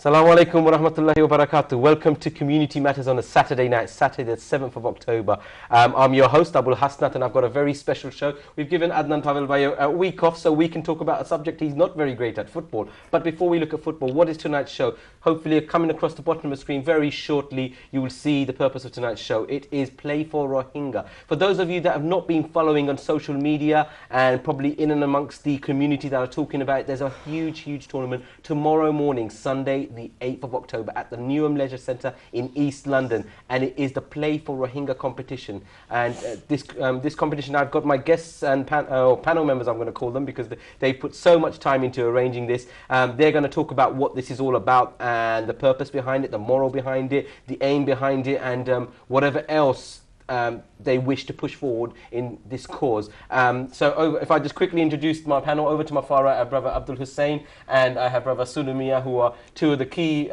Assalamu alaikum wa rahmatullahi wa barakatuh. Welcome to Community Matters on a Saturday night, Saturday the 7th of October. I'm your host, Abul Hasnat, and I've got a very special show. We've given Adnan Pavel Bayo a week off so we can talk about a subject he's not very great at, football. But before we look at football, what is tonight's show? Hopefully, coming across the bottom of the screen very shortly, you will see the purpose of tonight's show. It is Play for Rohingya. For those of you that have not been following on social media and probably in and amongst the community that are talking about it, there's a huge tournament tomorrow morning, Sunday, the 8th of October at the Newham Leisure Centre in East London, and it is the Play for Rohingya competition. And this competition, I've got my guests and panel members, I'm going to call them, because they put so much time into arranging this. They're going to talk about what this is all about and the purpose behind it, the moral behind it, the aim behind it, and whatever else they wish to push forward in this cause. If I just quickly introduce my panel, over to my far right, I have brother Abdul Hussein and I have brother Sulumia, who are two of the key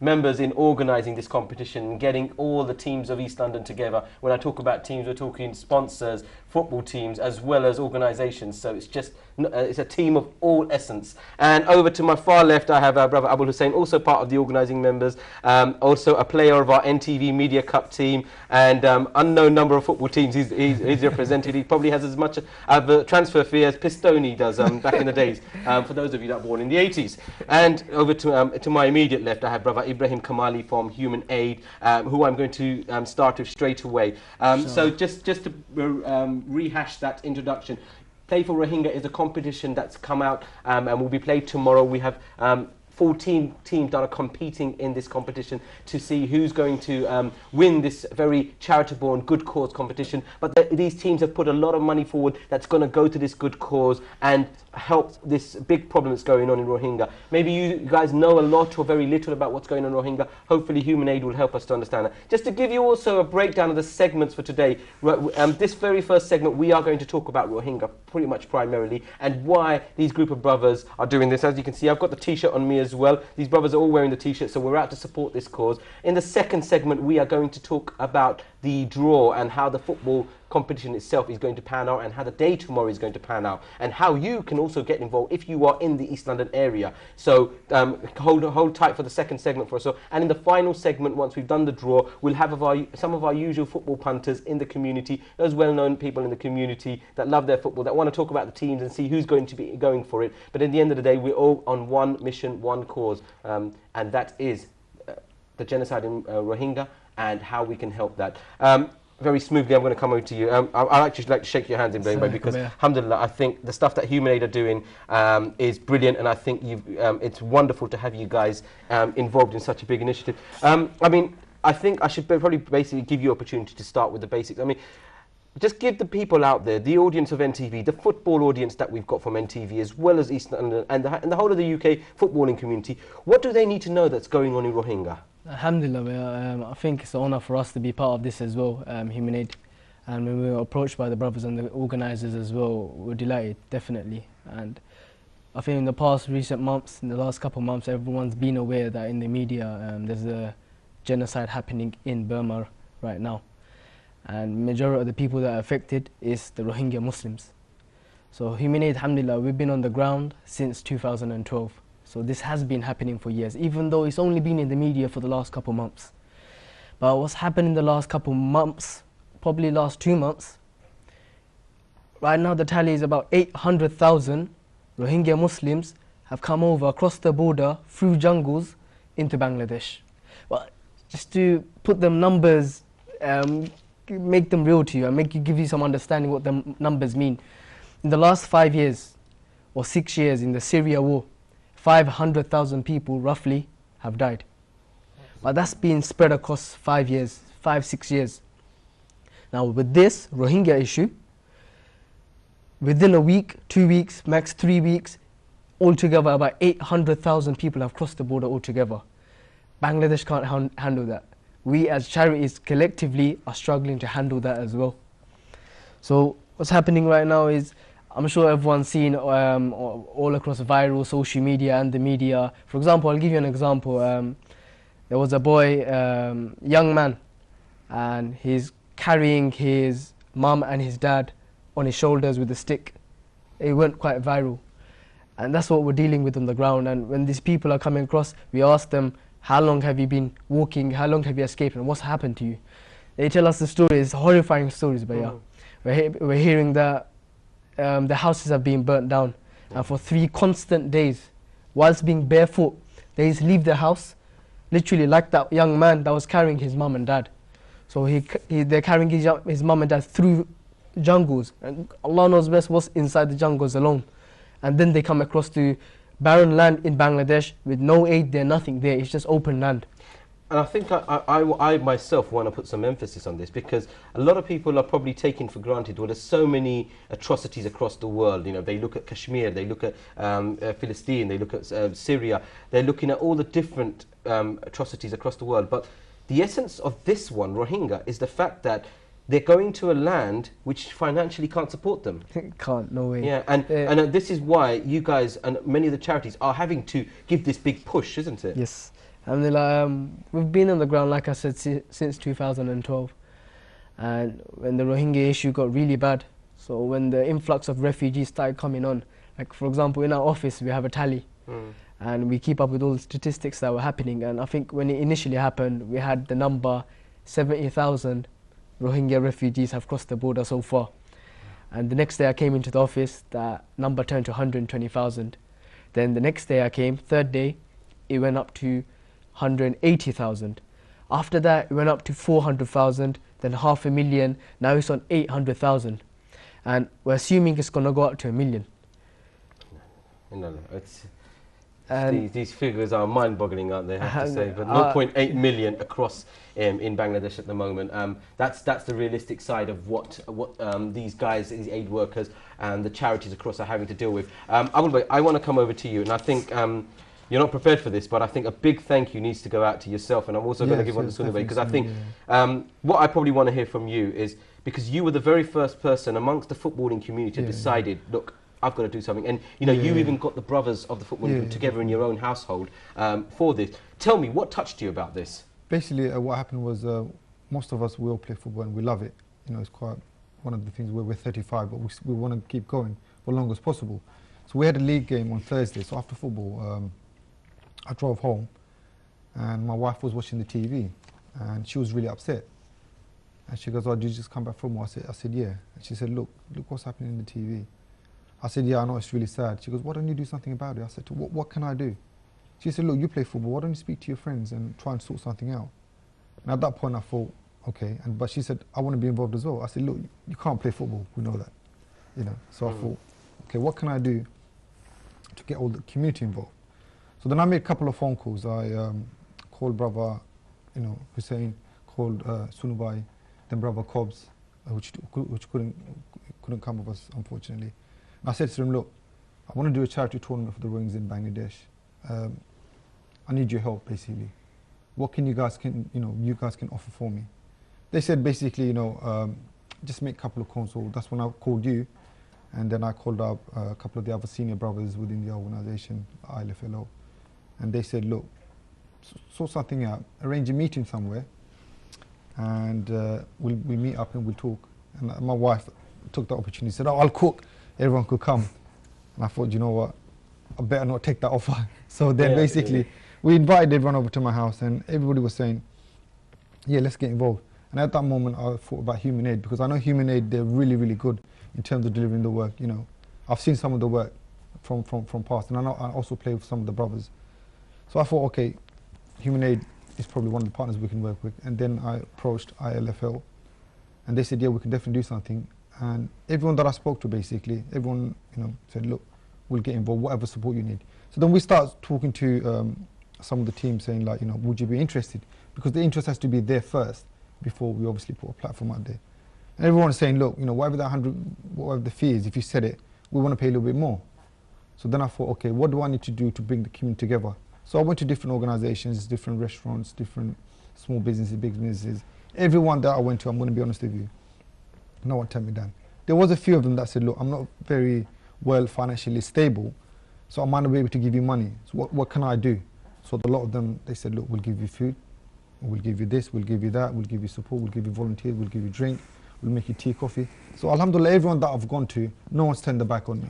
members in organising this competition and getting all the teams of East London together. When I talk about teams, we're talking sponsors, football teams, as well as organisations. So it's just it's a team of all essence. And over to my far left, I have brother Abdul Hussein, also part of the organising members, also a player of our NTV Media Cup team, and unknown number of football teams he's represented. He probably has as much of a transfer fee as Pistoni does back in the days, for those of you that were born in the 80s. And over to my immediate left, I have brother Ibrahim Kamali from Human Aid, who I'm going to start with straight away. So just to rehash that introduction, Play for Rohingya is a competition that's come out and will be played tomorrow. We have 14 teams that are competing in this competition to see who's going to win this very charitable and good cause competition. But these teams have put a lot of money forward that's going to go to this good cause and help this big problem that's going on in Rohingya. Maybe you guys know a lot or very little about what's going on in Rohingya. Hopefully Human Aid will help us to understand that. Just to give you also a breakdown of the segments for today, this very first segment we are going to talk about Rohingya pretty much primarily and why these group of brothers are doing this. As you can see, I've got the t-shirt on me as well. These brothers are all wearing the t-shirt, so we're out to support this cause. In the second segment, we are going to talk about the draw and how the football competition itself is going to pan out and how the day tomorrow is going to pan out and how you can also get involved if you are in the East London area. So hold tight for the second segment for us. And in the final segment, once we've done the draw, we'll have some of our usual football punters in the community, those well-known people in the community that love their football, that want to talk about the teams and see who's going to be going for it. But at the end of the day, we're all on one mission, one cause, and that is the genocide in Rohingya and how we can help that. Very smoothly, I'm going to come over to you. I'd actually like to shake your hands, Ibrahim, because alhamdulillah, I think the stuff that Human Aid are doing is brilliant, and I think it's wonderful to have you guys involved in such a big initiative. I think I should probably basically give you opportunity to start with the basics. Just give the people out there, the audience of NTV, the football audience that we've got from NTV, as well as East London and the whole of the UK footballing community, what do they need to know that's going on in Rohingya? Alhamdulillah, I think it's an honour for us to be part of this as well, Human Aid. And when we were approached by the brothers and the organisers as well, we're delighted, definitely. And I think in the past recent months, in the last couple of months, everyone's been aware that in the media there's a genocide happening in Burma right now. And majority of the people that are affected is the Rohingya Muslims. So Human Aid, alhamdulillah, we've been on the ground since 2012. So this has been happening for years, even though it's only been in the media for the last couple months. But what's happened in the last couple months, probably last 2 months, right now the tally is about 800,000 Rohingya Muslims have come over across the border through jungles into Bangladesh. Well, just to put them numbers, make them real to you and give you some understanding what the numbers mean. In the last 5 years or 6 years in the Syria war, 500,000 people roughly have died. But that's been spread across 5 years, 5-6 years. Now with this Rohingya issue, within a week, 2 weeks, max 3 weeks, altogether about 800,000 people have crossed the border altogether. Bangladesh can't handle that. We as charities collectively are struggling to handle that as well. So what's happening right now is, I'm sure everyone's seen all across viral social media and the media. For example, I'll give you an example. There was a boy, young man, and he's carrying his mum and his dad on his shoulders with a stick. It went quite viral. And that's what we're dealing with on the ground. And when these people are coming across, we ask them, how long have you been walking? How long have you escaped? And what's happened to you? They tell us the stories, horrifying stories, but yeah. We're hearing that the houses have been burnt down. And for 3 constant days, whilst being barefoot, they used to leave their house, literally like that young man that was carrying his mum and dad. So they're carrying his mum and dad through jungles. And Allah knows best what's inside the jungles alone. And then they come across to barren land in Bangladesh with no aid there, nothing there. It's just open land. And I think I myself want to put some emphasis on this, because a lot of people are probably taking for granted, well, there's so many atrocities across the world. You know, they look at Kashmir, they look at Palestine, they look at Syria, they're looking at all the different atrocities across the world. But the essence of this one, Rohingya, is the fact that they're going to a land which financially can't support them. Can't, no way. Yeah, and this is why you guys and many of the charities are having to give this big push, isn't it? Yes. And we've been on the ground, like I said, since 2012. And when the Rohingya issue got really bad, so when the influx of refugees started coming on, like for example, in our office, we have a tally. And we keep up with all the statistics that were happening. And I think when it initially happened, we had the number 70,000 Rohingya refugees have crossed the border so far. And the next day I came into the office, that number turned to 120,000. Then the next day I came, third day, it went up to 180,000. After that, it went up to 400,000, then 500,000, now it's on 800,000. And we're assuming it's going to go up to 1 million. No, these figures are mind-boggling, aren't they, I have to say. But 0.8 million across in Bangladesh at the moment. That's the realistic side of what these guys, these aid workers and the charities across are having to deal with. I want to come over to you, and I think you're not prepared for this, but I think a big thank you needs to go out to yourself, and I'm also going to give one to Sunubay, because I think what I probably want to hear from you is, because you were the very first person amongst the footballing community who decided, look, I've got to do something. And you know, you even got the brothers of the football together in your own household for this. Tell me, what touched you about this? Basically, what happened was most of us, we all play football and we love it. You know, it's quite one of the things where we're 35, but we want to keep going for as long as possible. So we had a league game on Thursday. So after football, I drove home and my wife was watching the TV and she was really upset. And she goes, "Oh, did you just come back from work?" I said, "Yeah." And she said, look what's happening in the TV. I said, "Yeah, I know, it's really sad." She goes, "Why don't you do something about it?" I said, what can I do? She said, "Look, you play football, why don't you speak to your friends and try and sort something out?" And at that point I thought, okay, but she said, "I want to be involved as well." I said, "Look, you can't play football, we know that." You know, so I thought, okay, what can I do to get all the community involved? So then I made a couple of phone calls. I called brother, Hussein, called Sunubai, then brother Cobbs, which couldn't come with us, unfortunately. And I said to them, "Look, I want to do a charity tournament for the Rohingyas in Bangladesh. I need your help, basically. What can you guys can offer for me?" They said basically, just make a couple of calls. So that's when I called you, and then I called up a couple of the other senior brothers within the organisation, ILFLO, and they said, "Look, sort something out, arrange a meeting somewhere, and we'll meet up and we'll talk." And my wife took the opportunity, said, "Oh, I'll cook, everyone could come." And I thought, you know what, I better not take that offer. So then basically we invited everyone over to my house and everybody was saying, "Yeah, let's get involved." And at that moment I thought about Human Aid, because I know Human Aid, they're really, really good in terms of delivering the work. I've seen some of the work from past, and I know I also play with some of the brothers. So I thought, okay, Human Aid is probably one of the partners we can work with. And then I approached ILFL and they said, "Yeah, we can definitely do something." And everyone that I spoke to, basically, everyone said, "Look, we'll get involved, whatever support you need." So then we start talking to some of the teams, saying like, "Would you be interested?" Because the interest has to be there first before we obviously put a platform out there. And everyone is saying, "Look, whatever whatever the fee is, if you said it, we want to pay a little bit more." So then I thought, okay, what do I need to do to bring the community together? So I went to different organizations, different restaurants, different small businesses, big businesses. Everyone that I went to, I'm going to be honest with you, no one turned me down. There was a few of them that said, "Look, I'm not very well financially stable, so I might not be able to give you money. So what can I do?" So a lot of them, they said, "Look, we'll give you food, we'll give you this, we'll give you that, we'll give you support, we'll give you volunteers, we'll give you drink, we'll make you tea, coffee. So alhamdulillah, everyone that I've gone to, no one's turned their back on me.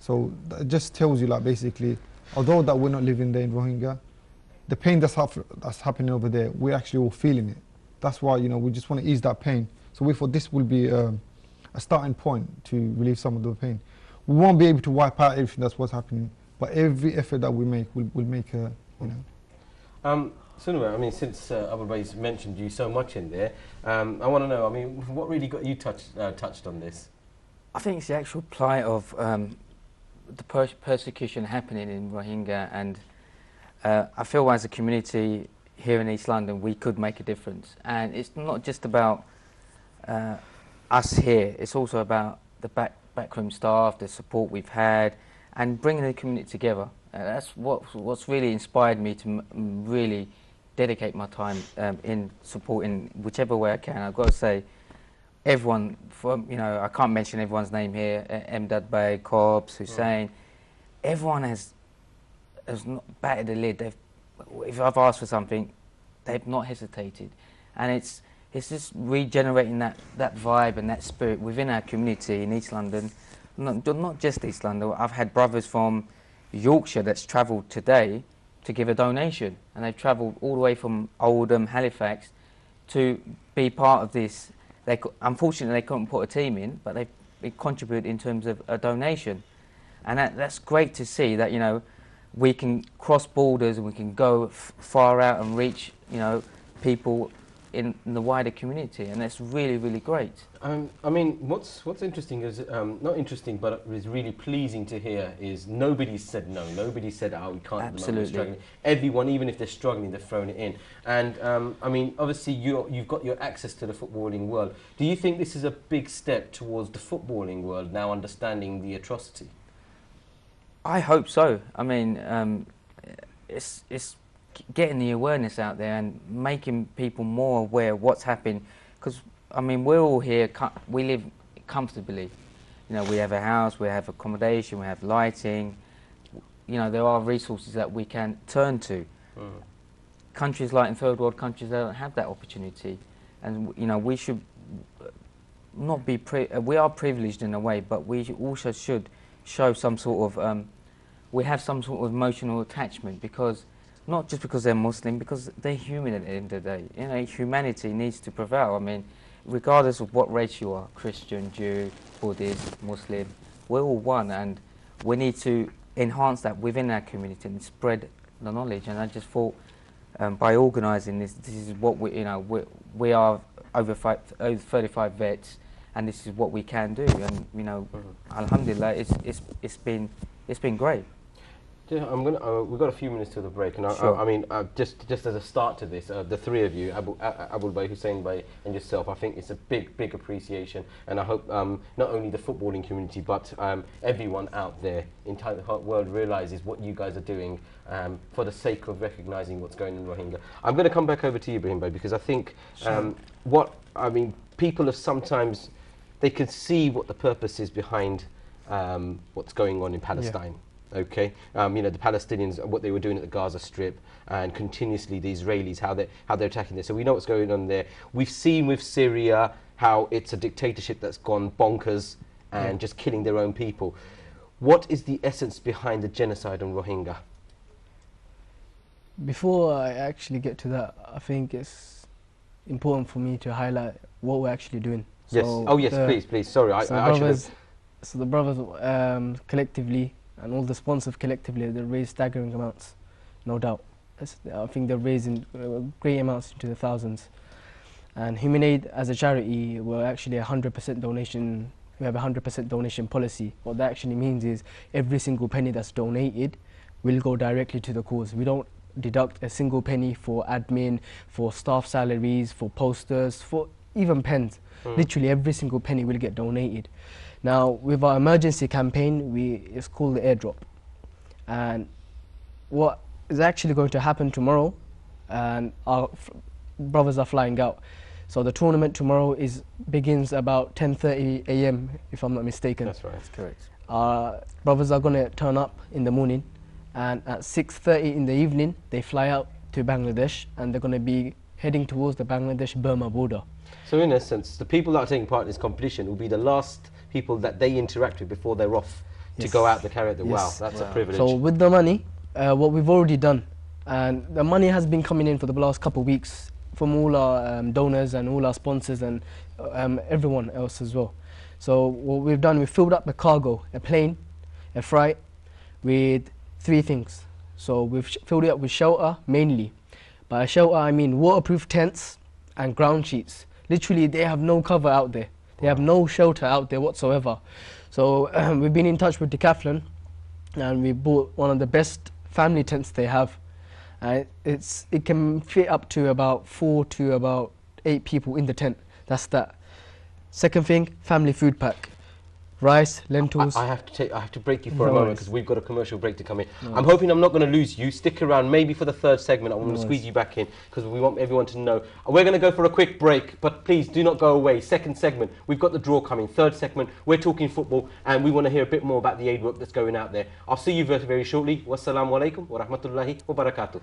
So that just tells you, like, basically, although that we're not living there in Rohingya, the pain that's happening over there, we're actually all feeling it. That's why, you know, we just want to ease that pain. So we thought this will be a starting point to relieve some of the pain. We won't be able to wipe out everything that's what's happening, but every effort that we make will make a, you know. Sunwa, I mean, since Abul Bay's mentioned you so much in there, I want to know, I mean, what really got you touched on this? I think it's the actual plight of the persecution happening in Rohingya, and I feel as a community here in East London we could make a difference. And it's not just about us here, it's also about the backroom staff, the support we've had, and bringing the community together. That's what's really inspired me to really dedicate my time in supporting whichever way I can. I've got to say, everyone, from, you know, I can't mention everyone's name here, Mdad Bey, Cobbs, Hussein, everyone has not batted the lid. If I've asked for something, they've not hesitated. And it's just regenerating that vibe and that spirit within our community in East London, not just East London. I've had brothers from Yorkshire that's travelled today to give a donation, and they've travelled all the way from Oldham, Halifax, to be part of this. Unfortunately, they couldn't put a team in, but they contributed in terms of a donation, and that's great to see that, you know, we can cross borders and we can go far out and reach, you know, people in the wider community, and that's really, really great. I mean, what's interesting is, not interesting, but is really pleasing to hear is nobody said no. Nobody said, oh, we can't. Absolutely. Struggling. Everyone, even if they're struggling, they've thrown it in. And I mean, obviously, you've got your access to the footballing world. Do you think this is a big step towards the footballing world now understanding the atrocity? I hope so. I mean, it's getting the awareness out there and making people more aware of what's happening. Because, I mean, we're all here, we live comfortably. You know, we have a house, we have accommodation, we have lighting. You know, there are resources that we can turn to. Countries like in third world countries, they don't have that opportunity. And, you know, we should not be, we are privileged in a way, but we also should show some sort of, we have some sort of emotional attachment, because not just because they're Muslim, because they're human at the end of the day. You know, humanity needs to prevail. I mean, regardless of what race you are, Christian, Jew, Buddhist, Muslim, we're all one, and we need to enhance that within our community and spread the knowledge. And I just thought, by organising this is what we, you know, we are over 35 vets, and this is what we can do. And, you know, alhamdulillah, it's been great. Yeah, we've got a few minutes to the break, and Sure. I mean, just as a start to this, the three of you, Abul Bey, Hussein Bey, and yourself, I think it's a big appreciation, and I hope not only the footballing community, but everyone out there in the world realises what you guys are doing for the sake of recognising what's going on in Rohingya. I'm going to come back over to you, Ibrahim Bey, because I think people have sometimes, they can see what the purpose is behind what's going on in Palestine. Yeah. Okay, you know, the Palestinians, what they were doing at the Gaza Strip, and continuously the Israelis, how they're attacking this. So we know what's going on there. We've seen with Syria how it's a dictatorship that's gone bonkers and just killing their own people. What is the essence behind the genocide on Rohingya? Before I actually get to that, I think it's important for me to highlight what we're actually doing. Yes. So oh yes, please. Sorry, So the brothers collectively, and all the sponsors collectively, they raise staggering amounts, no doubt. I think they're raising great amounts into the thousands. And Human Aid, as a charity, we're actually 100% donation. We have a 100% donation policy. What that actually means is every single penny that's donated will go directly to the cause. We don't deduct a single penny for admin, for staff salaries, for posters, for even pens. Literally every single penny will get donated. Now, with our emergency campaign, it's called the airdrop. And what is actually going to happen tomorrow, and our brothers are flying out. So the tournament tomorrow begins about 10:30 a.m. if I'm not mistaken. That's right, that's correct. Our brothers are going to turn up in the morning, and at 6:30 in the evening, they fly out to Bangladesh, and they're going to be heading towards the Bangladesh-Burma border. So in essence, the people that are taking part in this competition will be the last people that they interact with before they're off to go out to carry out the wow. That's a privilege. So with the money, what we've already done, and the money has been coming in for the last couple of weeks from all our donors and all our sponsors and everyone else as well. So what we've done, we've filled up the cargo, a plane, a freight, with 3 things. So we've filled it up with shelter mainly. By shelter I mean waterproof tents and ground sheets. Literally they have no cover out there. They have no shelter out there whatsoever. So we've been in touch with Decathlon and we bought one of the best family tents they have. It can fit up to about 4 to about 8 people in the tent. That's that. Second thing, family food pack. Rice, lentils. I have to break you for a moment because we've got a commercial break to come in. I'm hoping I'm not going to lose you. Stick around maybe for the 3rd segment. I want to squeeze you back in because we want everyone to know. We're going to go for a quick break, but please do not go away. 2nd segment, we've got the draw coming. 3rd segment, we're talking football and we want to hear a bit more about the aid work that's going out there. I'll see you very, very shortly. Wassalamu alaikum wa rahmatullahi wa barakatuh.